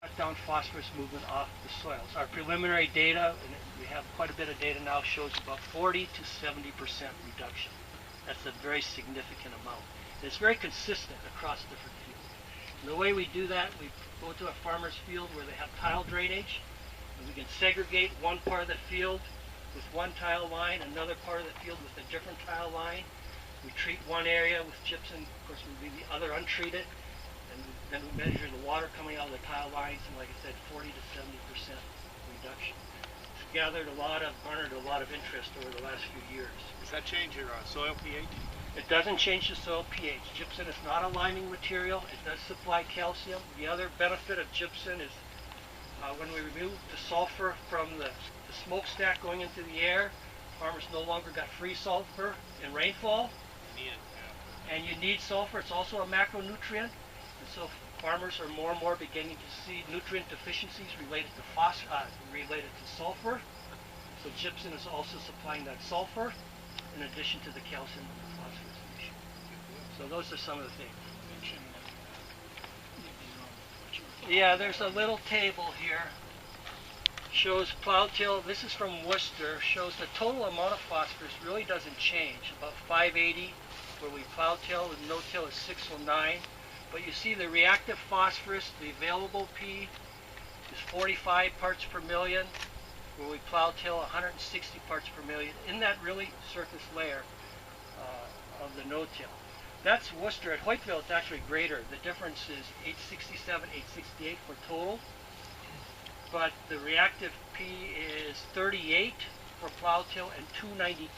cut down phosphorus movement off the soils. Our preliminary data, and we have quite a bit of data now, shows about 40 to 70% reduction. That's a very significant amount. And it's very consistent across different fields. And the way we do that, we go to a farmer's field where they have tile drainage, and we can segregate one part of the field with one tile line, another part of the field with a different tile line. We treat one area with gypsum, of course we leave the other untreated, and then we measure the water coming out of the tile lines, and like I said, 40 to 70% reduction. It's garnered a lot of interest over the last few years. Does that change your soil pH? It doesn't change the soil pH. Gypsum is not a liming material. It does supply calcium. The other benefit of gypsum is when we remove the sulfur from the smokestack going into the air, farmers no longer got free sulfur in rainfall. You need it, yeah. And you need sulfur. It's also a macronutrient. And so farmers are more and more beginning to see nutrient deficiencies related to sulfur. So gypsum is also supplying that sulfur in addition to the calcium and the phosphorus issue. So those are some of the things. Yeah, there's a little table here. Shows plow till, this is from Wooster, shows the total amount of phosphorus really doesn't change. About 580 where we plow till, and no till is 609. But you see the reactive phosphorus, the available P is 45 parts per million, where we plow till 160 parts per million in that really surface layer of the no-till. That's Wooster. At Hoytville it's actually greater. The difference is 867, 868 for total. But the reactive P is 38 for plow till and 292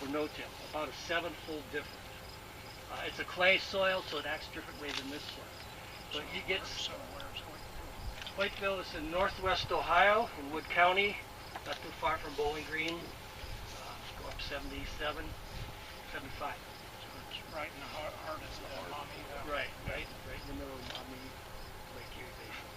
for no-till. About a 7-fold difference. It's a clay soil, so it acts differently than this soil. But you get Hoytville is in northwest Ohio, in Wood County, not too far from Bowling Green. Go up 77, 75. So it's right in the heart of the Maumee Valley. Right in the middle of Maumee, Lake Erie Basin.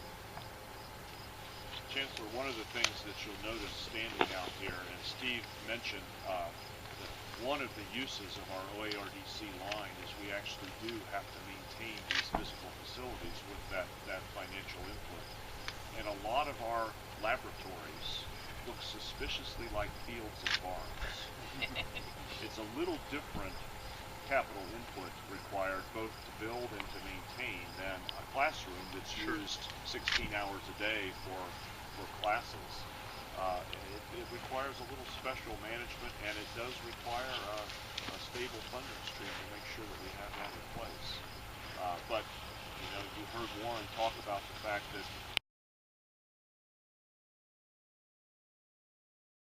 Chancellor, one of the things that you'll notice standing out here, and Steve mentioned that one of the uses of our OARDC line is we actually do have to maintain these physical facilities with that financial input. And a lot of our laboratories look suspiciously like fields and barns. It's a little different capital input required both to build and to maintain than a classroom that's used 16 hours a day for classes. It requires a little special management, and it does require a stable funding stream to make sure that we have that in place. But you heard Warren talk about the fact that